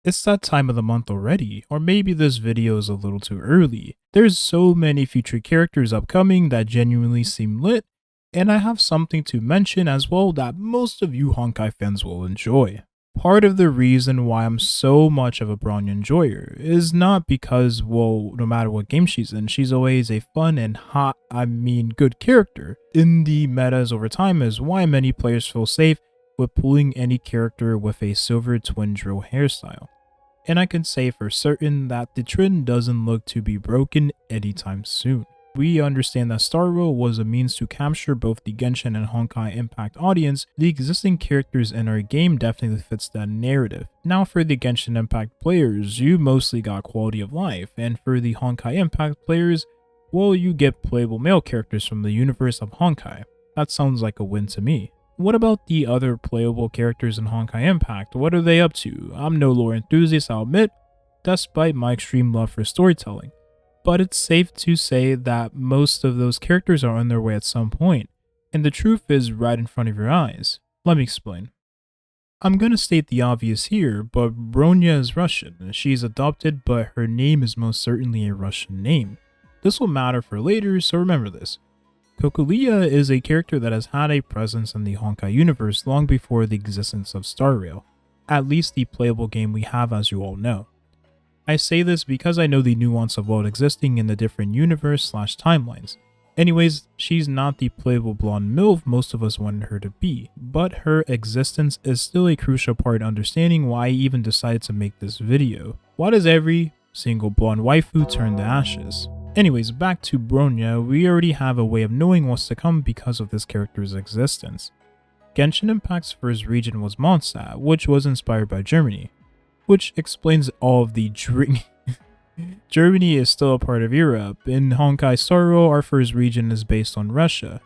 It's that time of the month already, or maybe this video is a little too early. There's so many future characters upcoming that genuinely seem lit, and I have something to mention as well that most of you Honkai fans will enjoy. Part of the reason why I'm so much of a Bronia enjoyer is not because, well, no matter what game she's in, she's always a fun and good character. In the metas over time is why many players feel safe with pulling any character with a silver twin drill hairstyle. And I can say for certain that the trend doesn't look to be broken anytime soon. We understand that Star Rail was a means to capture both the Genshin and Honkai Impact audience. The existing characters in our game definitely fits that narrative. Now for the Genshin Impact players, you mostly got quality of life, and for the Honkai Impact players, well, you get playable male characters from the universe of Honkai. That sounds like a win to me. What about the other playable characters in Honkai Impact? What are they up to? I'm no lore enthusiast, I'll admit, despite my extreme love for storytelling. But it's safe to say that most of those characters are on their way at some point, and the truth is right in front of your eyes. Let me explain. I'm gonna state the obvious here, but Bronia is Russian. She's adopted, but her name is most certainly a Russian name. This will matter for later, so remember this. Kokolia is a character that has had a presence in the Honkai universe long before the existence of Star Rail, at least the playable game we have, as you all know. I say this because I know the nuance of world existing in the different universe/timelines. Anyways, she's not the playable blonde MILF most of us wanted her to be, but her existence is still a crucial part in understanding why I even decided to make this video. Why does every single blonde waifu turn to ashes? Anyways, back to Bronia, we already have a way of knowing what's to come because of this character's existence. Genshin Impact's first region was Mondstadt, which was inspired by Germany, which explains all of the Germany is still a part of Europe. In Honkai Star Rail, our first region is based on Russia,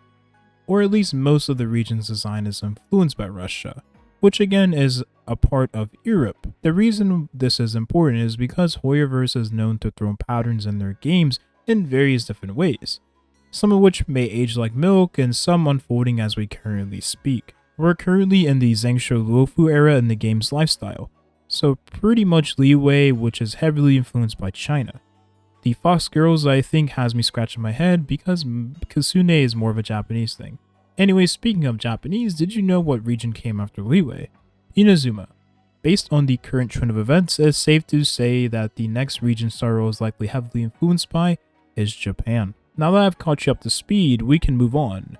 or at least most of the region's design is influenced by Russia, which again is a part of Europe. The reason this is important is because Hoyoverse is known to throw patterns in their games in various different ways, some of which may age like milk and some unfolding as we currently speak. We're currently in the Zhengshou Luofu era in the game's lifestyle, so pretty much Liyue, which is heavily influenced by China. The Fox Girls I think has me scratching my head because Kasune is more of a Japanese thing. Anyway, speaking of Japanese, did you know what region came after Liyue? Inazuma. Based on the current trend of events, it's safe to say that the next region Star Rail is likely heavily influenced by is Japan. Now that I've caught you up to speed, we can move on.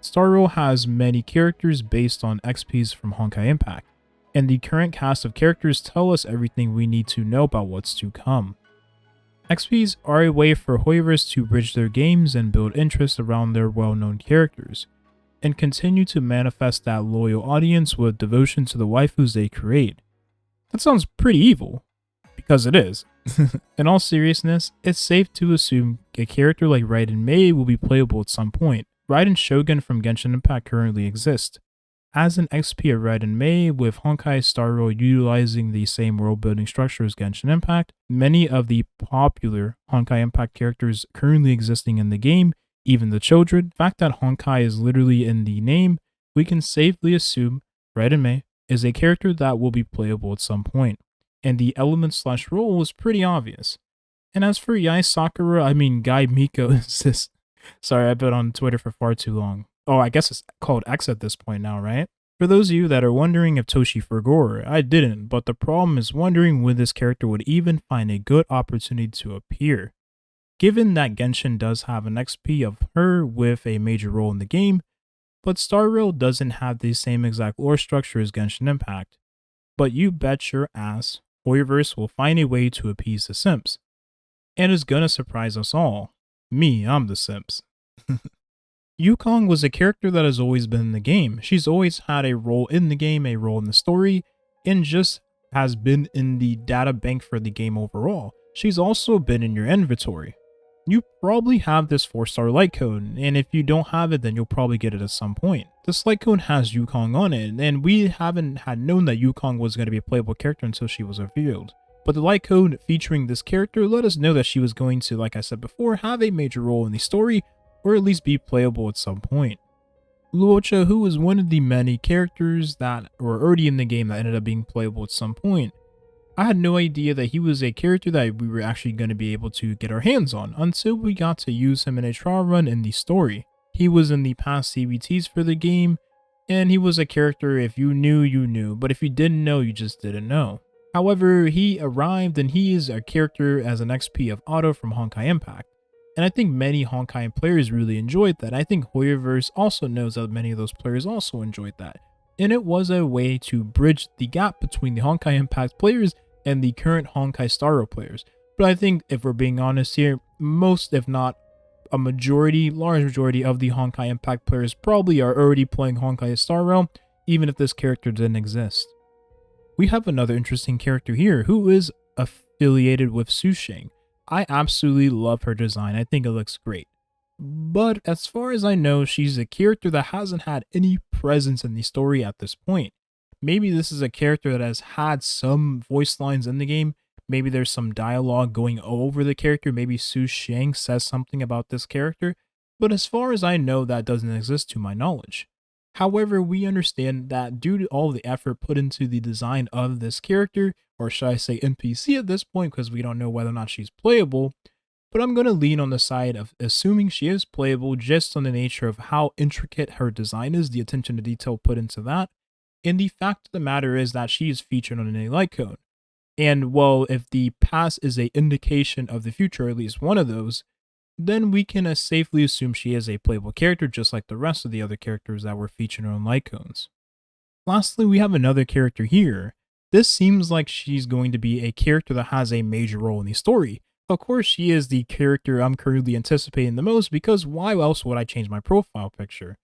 Star Rail has many characters based on XPs from Honkai Impact, and the current cast of characters tell us everything we need to know about what's to come. XPs are a way for Hoyoverse to bridge their games and build interest around their well-known characters, and continue to manifest that loyal audience with devotion to the waifus they create. That sounds pretty evil, because it is. In all seriousness, it's safe to assume a character like Raiden Mei will be playable at some point. Raiden Shogun from Genshin Impact currently exists. As an XP of Raiden Mei, with Honkai Star Rail utilizing the same world building structure as Genshin Impact, many of the popular Honkai Impact characters currently existing in the game, even the children, the fact that Honkai is literally in the name, we can safely assume Raiden Mei is a character that will be playable at some point, and the element/role is pretty obvious. And as for Guy Miko is this. Sorry, I've been on Twitter for far too long. Oh, I guess it's called X at this point now, right? For those of you that are wondering if Toshi forgot, I didn't, but the problem is wondering when this character would even find a good opportunity to appear. Given that Genshin does have an XP of her with a major role in the game, but Star Rail doesn't have the same exact lore structure as Genshin Impact. But you bet your ass, Hoyoverse will find a way to appease the simps. And it's gonna surprise us all. Me, I'm the simps. Yukong was a character that has always been in the game. She's always had a role in the game, a role in the story, and just has been in the data bank for the game overall. She's also been in your inventory. You probably have this 4-star light cone, and if you don't have it, then you'll probably get it at some point. This light cone has Yukong on it, and we haven't had known that Yukong was going to be a playable character until she was revealed. But the light cone featuring this character let us know that she was going to, like I said before, have a major role in the story, or at least be playable at some point. Luocha, who was one of the many characters that were already in the game that ended up being playable at some point, I had no idea that he was a character that we were actually going to be able to get our hands on until we got to use him in a trial run in the story. He was in the past CBTs for the game, and he was a character if you knew, you knew, but if you didn't know, you just didn't know. However, he arrived and he is a character as an XP of Auto from Honkai Impact. And I think many Honkai players really enjoyed that. I think Hoyoverse also knows that many of those players also enjoyed that. And it was a way to bridge the gap between the Honkai Impact players and the current Honkai Star Rail players. But I think if we're being honest here, most, if not a majority, large majority of the Honkai Impact players probably are already playing Honkai Star Rail, even if this character didn't exist. We have another interesting character here who is affiliated with Susheng. I absolutely love her design. I think it looks great. But as far as I know, she's a character that hasn't had any presence in the story at this point. Maybe this is a character that has had some voice lines in the game. Maybe there's some dialogue going over the character. Maybe Su Shang says something about this character. But as far as I know, that doesn't exist to my knowledge. However, we understand that due to all the effort put into the design of this character, or should I say NPC at this point, because we don't know whether or not she's playable, but I'm going to lean on the side of assuming she is playable just on the nature of how intricate her design is, the attention to detail put into that, and the fact of the matter is that she is featured on a light cone. And well, if the past is a indication of the future, at least one of those, then we can safely assume she is a playable character just like the rest of the other characters that were featured on light cones. Lastly, we have another character here. This seems like she's going to be a character that has a major role in the story. Of course, she is the character I'm currently anticipating the most because why else would I change my profile picture?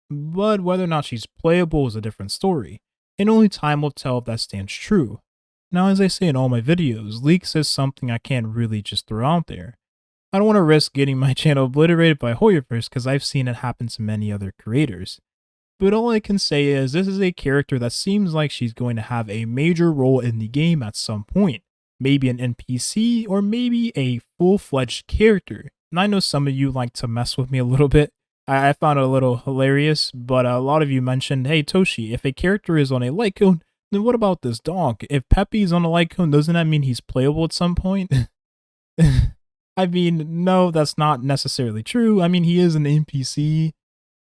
But whether or not she's playable is a different story, and only time will tell if that stands true. Now, as I say in all my videos, leaks is something I can't really just throw out there. I don't want to risk getting my channel obliterated by Hoyoverse because I've seen it happen to many other creators. But all I can say is this is a character that seems like she's going to have a major role in the game at some point. Maybe an NPC or maybe a full-fledged character. And I know some of you like to mess with me a little bit. I found it a little hilarious, but a lot of you mentioned, hey Toshi, if a character is on a light cone, then what about this dog? If Peppy's on a light cone, doesn't that mean he's playable at some point? I mean, no, that's not necessarily true. I mean, he is an NPC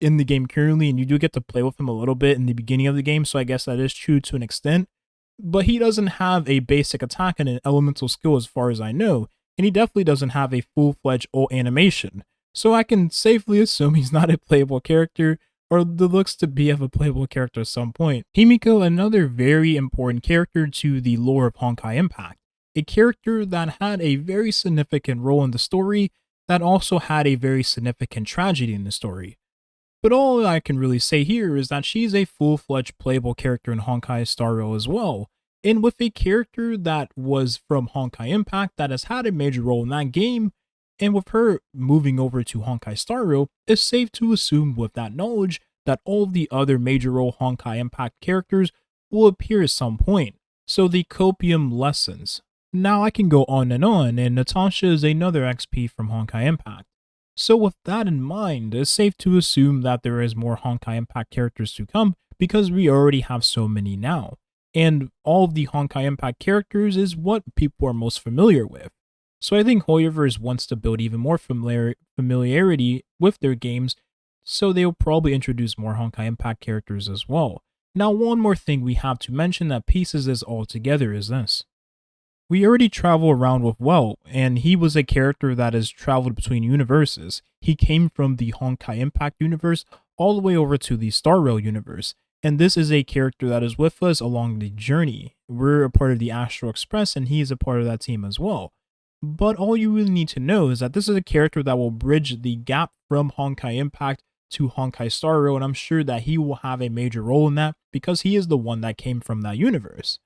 in the game currently, and you do get to play with him a little bit in the beginning of the game, so I guess that is true to an extent. But he doesn't have a basic attack and an elemental skill as far as I know, and he definitely doesn't have a full-fledged ult animation. So I can safely assume he's not a playable character, or the looks to be of a playable character at some point. Himiko, another very important character to the lore of Honkai Impact. A character that had a very significant role in the story, that also had a very significant tragedy in the story. But all I can really say here is that she's a full-fledged playable character in Honkai Star Rail as well, and with a character that was from Honkai Impact that has had a major role in that game, and with her moving over to Honkai Star Rail, it's safe to assume with that knowledge that all the other major role Honkai Impact characters will appear at some point. So the copium lessens. Now I can go on, and Natasha is another XP from Honkai Impact. So with that in mind, it's safe to assume that there is more Honkai Impact characters to come because we already have so many now. And all of the Honkai Impact characters is what people are most familiar with. So I think Hoyoverse wants to build even more familiarity with their games, so they'll probably introduce more Honkai Impact characters as well. Now one more thing we have to mention that pieces this all together is this. We already travel around with Well, and he was a character that has traveled between universes. He came from the Honkai Impact universe all the way over to the Star Rail universe, and this is a character that is with us along the journey. We're a part of the Astral Express, and he's a part of that team as well. But all you really need to know is that this is a character that will bridge the gap from Honkai Impact to Honkai Star Rail, and I'm sure that he will have a major role in that because he is the one that came from that universe.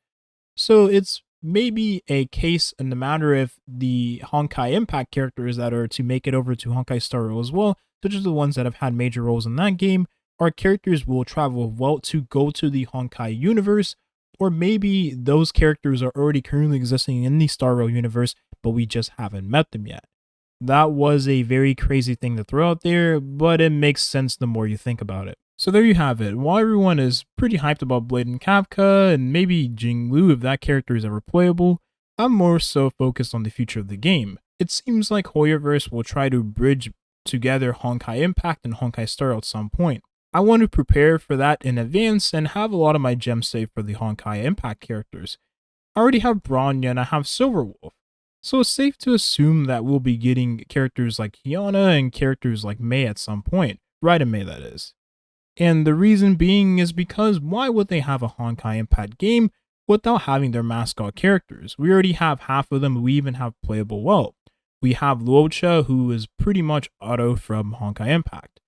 So it's maybe a case in the matter if the Honkai Impact characters that are to make it over to Honkai Star Rail as well, such as the ones that have had major roles in that game, are characters will travel well to go to the Honkai universe, or maybe those characters are already currently existing in the Star Rail universe, but we just haven't met them yet. That was a very crazy thing to throw out there, but it makes sense the more you think about it. So there you have it. While everyone is pretty hyped about Blade and Kafka, and maybe Jinglu if that character is ever playable, I'm more so focused on the future of the game. It seems like Hoyoverse will try to bridge together Honkai Impact and Honkai Star Rail at some point. I want to prepare for that in advance and have a lot of my gems saved for the Honkai Impact characters. I already have Bronia and I have Silverwolf, so it's safe to assume that we'll be getting characters like Kiana and characters like Mei at some point. Raiden Mei, that is. And the reason being is because why would they have a Honkai Impact game without having their mascot characters? We already have half of them, we even have playable well. We have Luocha, who is pretty much Auto from Honkai Impact.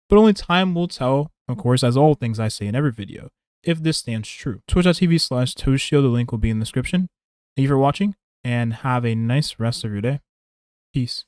But only time will tell, of course, as all things I say in every video, if this stands true. Twitch.tv/Toshio, the link will be in the description. Thank you for watching, and have a nice rest of your day. Peace.